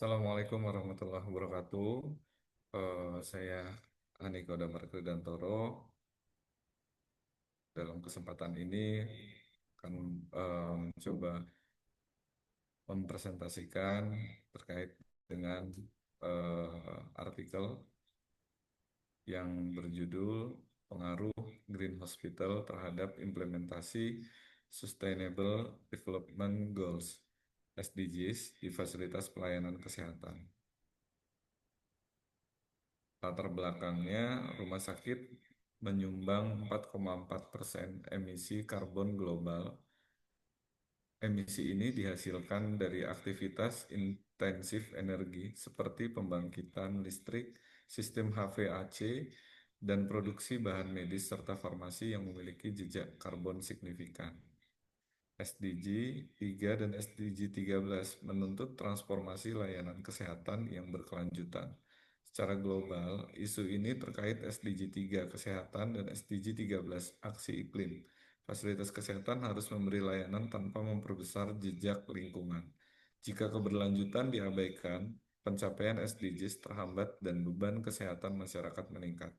Assalamualaikum warahmatullahi wabarakatuh. Saya Haniko Damar Dantoro. Dalam kesempatan ini akan mencoba mempresentasikan terkait dengan artikel yang berjudul Pengaruh Green Hospital terhadap Implementasi Sustainable Development Goals (SDGs) di fasilitas pelayanan kesehatan. Latar belakangnya, rumah sakit menyumbang 4,4% emisi karbon global. Emisi ini dihasilkan dari aktivitas intensif energi seperti pembangkitan listrik, sistem HVAC, dan produksi bahan medis serta farmasi yang memiliki jejak karbon signifikan. SDG 3 dan SDG 13 menuntut transformasi layanan kesehatan yang berkelanjutan. Secara global, isu ini terkait SDG 3 kesehatan dan SDG 13 aksi iklim. Fasilitas kesehatan harus memberi layanan tanpa memperbesar jejak lingkungan. Jika keberlanjutan diabaikan, pencapaian SDGs terhambat dan beban kesehatan masyarakat meningkat.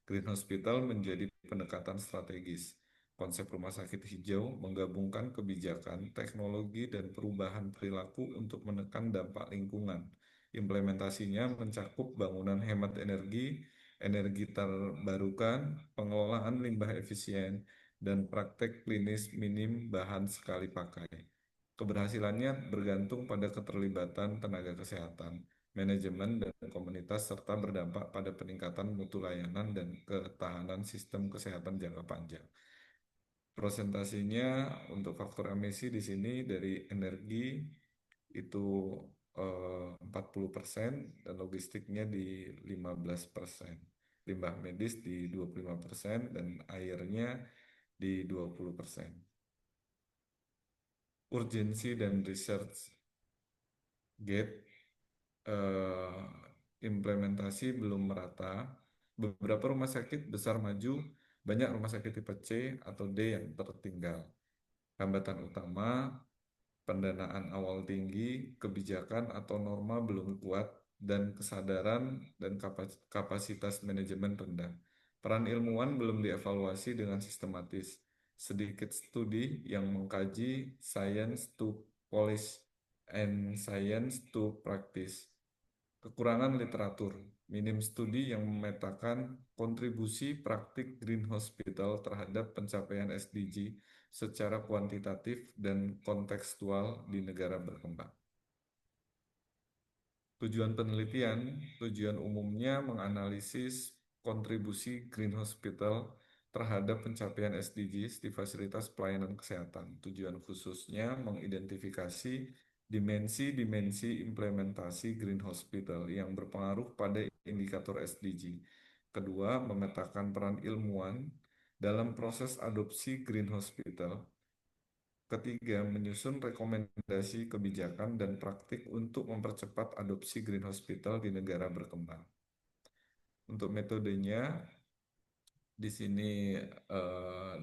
Green Hospital menjadi pendekatan strategis. Konsep rumah sakit hijau menggabungkan kebijakan, teknologi, dan perubahan perilaku untuk menekan dampak lingkungan. Implementasinya mencakup bangunan hemat energi, energi terbarukan, pengelolaan limbah efisien, dan praktek klinis minim bahan sekali pakai. Keberhasilannya bergantung pada keterlibatan tenaga kesehatan, manajemen, dan komunitas, serta berdampak pada peningkatan mutu layanan dan ketahanan sistem kesehatan jangka panjang. Presentasinya untuk faktor emisi di sini dari energi itu 40% dan logistiknya di 15%. Limbah medis di 25% dan airnya di 20%. Urgensi dan research gate eh, implementasi belum merata. Beberapa rumah sakit besar maju, banyak rumah sakit tipe C atau D yang tertinggal. Hambatan utama, pendanaan awal tinggi, kebijakan atau norma belum kuat, dan kesadaran dan kapasitas manajemen rendah. Peran ilmuwan belum dievaluasi dengan sistematis. Sedikit studi yang mengkaji science to policy and science to practice. Kekurangan literatur, minim studi yang memetakan kontribusi praktik Green Hospital terhadap pencapaian SDG secara kuantitatif dan kontekstual di negara berkembang. Tujuan umumnya menganalisis kontribusi Green Hospital terhadap pencapaian SDGs di fasilitas pelayanan kesehatan. Tujuan khususnya mengidentifikasi dimensi-dimensi implementasi Green Hospital yang berpengaruh pada indikator SDG. Kedua, memetakan peran ilmuwan dalam proses adopsi Green Hospital. Ketiga, menyusun rekomendasi kebijakan dan praktik untuk mempercepat adopsi Green Hospital di negara berkembang. Untuk metodenya, di sini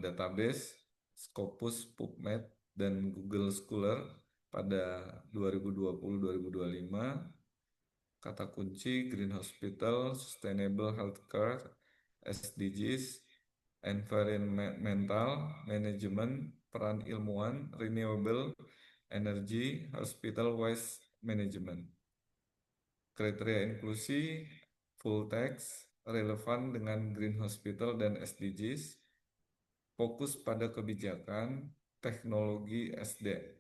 database, Scopus, PubMed, dan Google Scholar pada 2020-2025. Kata kunci Green Hospital, Sustainable Healthcare, SDGs, Environmental Management, peran ilmuwan, Renewable Energy, Hospital Waste Management. Kriteria inklusi, full text, relevan dengan Green Hospital dan SDGs, fokus pada kebijakan, teknologi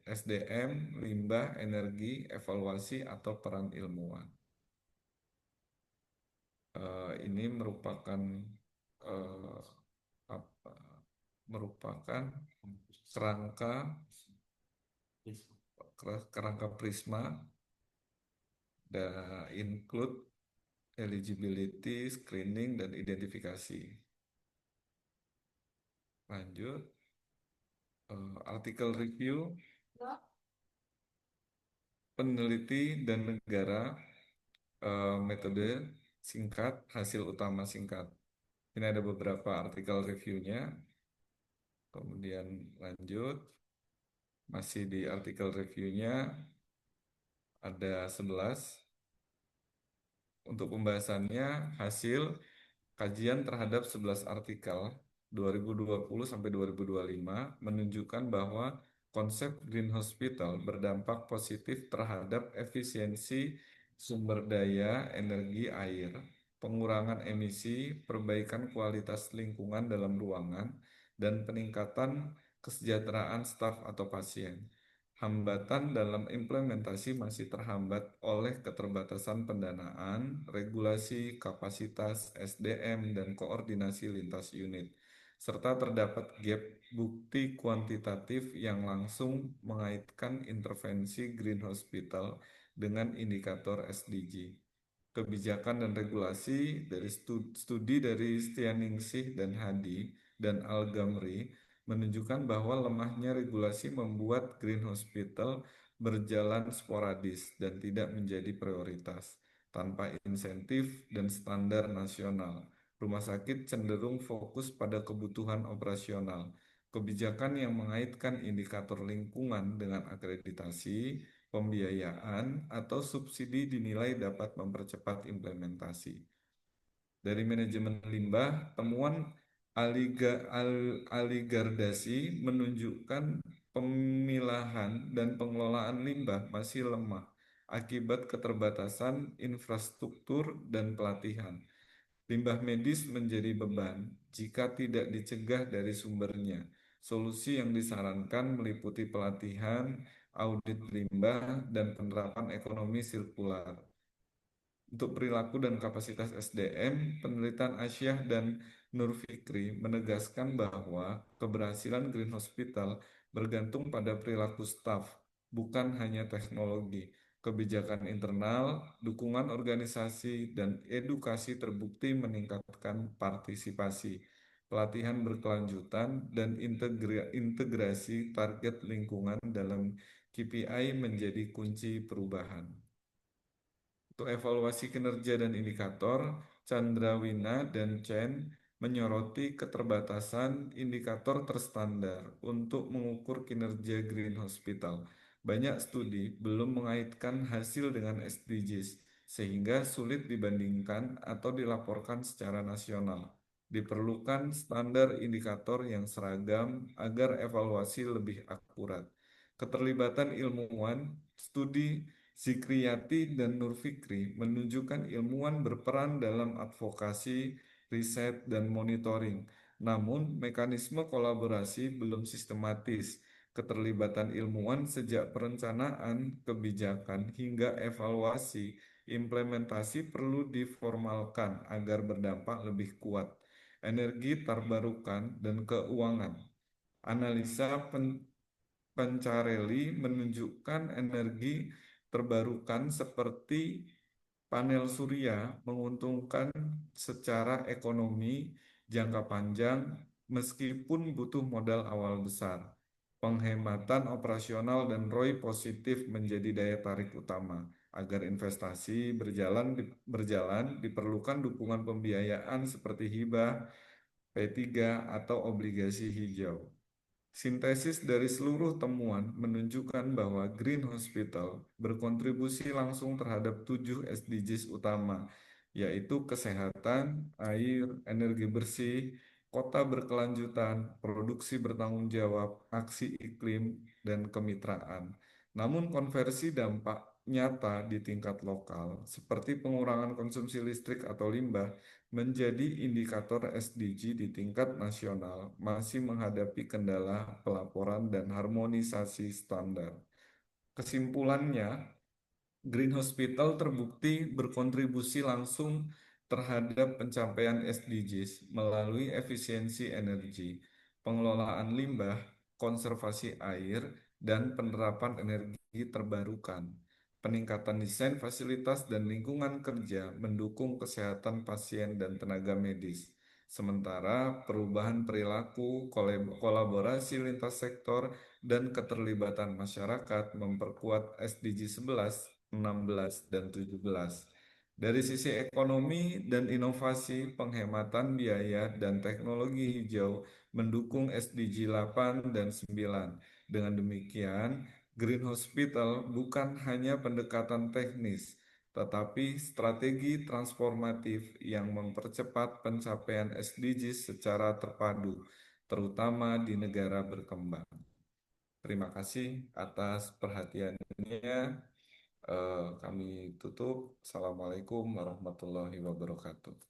SDM, limbah, energi, evaluasi, atau peran ilmuwan. Ini merupakan eh, apa, merupakan kerangka kerangka Prisma dan include eligibility, screening, dan identifikasi. Lanjut, artikel review, peneliti dan negara, metode singkat, hasil utama singkat. Ini ada beberapa artikel reviewnya. Kemudian lanjut, masih di artikel reviewnya, Ada 11. Untuk pembahasannya, hasil kajian terhadap 11 artikel 2020 sampai 2025 menunjukkan bahwa konsep Green Hospital berdampak positif terhadap efisiensi sumber daya energi air, pengurangan emisi, perbaikan kualitas lingkungan dalam ruangan, dan peningkatan kesejahteraan staf atau pasien. Hambatan dalam implementasi masih terhambat oleh keterbatasan pendanaan, regulasi, kapasitas SDM, dan koordinasi lintas unit, serta terdapat gap bukti kuantitatif yang langsung mengaitkan intervensi Green Hospital dengan indikator SDG. Kebijakan dan regulasi dari studi dari Stianingsih dan Hadi dan Al-Gamri menunjukkan bahwa lemahnya regulasi membuat Green Hospital berjalan sporadis dan tidak menjadi prioritas. Tanpa insentif dan standar nasional, rumah sakit cenderung fokus pada kebutuhan operasional. Kebijakan yang mengaitkan indikator lingkungan dengan akreditasi, pembiayaan, atau subsidi dinilai dapat mempercepat implementasi. Dari manajemen limbah, temuan aligardasi menunjukkan pemilahan dan pengelolaan limbah masih lemah akibat keterbatasan infrastruktur dan pelatihan. Limbah medis menjadi beban jika tidak dicegah dari sumbernya. Solusi yang disarankan meliputi pelatihan, audit limbah, dan penerapan ekonomi sirkular. Untuk perilaku dan kapasitas SDM, penelitian Asyah dan Nur Fikri menegaskan bahwa keberhasilan Green Hospital bergantung pada perilaku staf, bukan hanya teknologi. Kebijakan internal, dukungan organisasi, dan edukasi terbukti meningkatkan partisipasi, pelatihan berkelanjutan, dan integrasi target lingkungan dalam KPI menjadi kunci perubahan. Untuk evaluasi kinerja dan indikator, Chandrawina dan Chen menyoroti keterbatasan indikator terstandar untuk mengukur kinerja Green Hospital. Banyak studi belum mengaitkan hasil dengan SDGs, sehingga sulit dibandingkan atau dilaporkan secara nasional. Diperlukan standar indikator yang seragam agar evaluasi lebih akurat. Keterlibatan ilmuwan, studi Zikriyati dan Nur Fikri menunjukkan ilmuwan berperan dalam advokasi, riset, dan monitoring. Namun, mekanisme kolaborasi belum sistematis. Keterlibatan ilmuwan sejak perencanaan, kebijakan, hingga evaluasi implementasi perlu diformalkan agar berdampak lebih kuat. Energi terbarukan dan keuangan. Analisa Pancarelli menunjukkan energi terbarukan seperti panel surya menguntungkan secara ekonomi jangka panjang meskipun butuh modal awal besar. Penghematan operasional dan ROI positif menjadi daya tarik utama. Agar investasi berjalan diperlukan dukungan pembiayaan seperti hibah, P3, atau obligasi hijau. Sintesis dari seluruh temuan menunjukkan bahwa Green Hospital berkontribusi langsung terhadap 7 SDGs utama, yaitu kesehatan, air, energi bersih, kota berkelanjutan, produksi bertanggung jawab, aksi iklim, dan kemitraan. Namun konversi dampak nyata di tingkat lokal, seperti pengurangan konsumsi listrik atau limbah, menjadi indikator SDG di tingkat nasional masih menghadapi kendala pelaporan dan harmonisasi standar. Kesimpulannya, Green Hospital terbukti berkontribusi langsung terhadap pencapaian SDGs melalui efisiensi energi, pengelolaan limbah, konservasi air, dan penerapan energi terbarukan. Peningkatan desain fasilitas dan lingkungan kerja mendukung kesehatan pasien dan tenaga medis. Sementara perubahan perilaku, kolaborasi lintas sektor, dan keterlibatan masyarakat memperkuat SDG 11, 16, dan 17. Dari sisi ekonomi dan inovasi, penghematan biaya dan teknologi hijau mendukung SDG 8 dan 9. Dengan demikian, Green Hospital bukan hanya pendekatan teknis, tetapi strategi transformatif yang mempercepat pencapaian SDGs secara terpadu, terutama di negara berkembang. Terima kasih atas perhatiannya. Kami tutup. Assalamualaikum warahmatullahi wabarakatuh.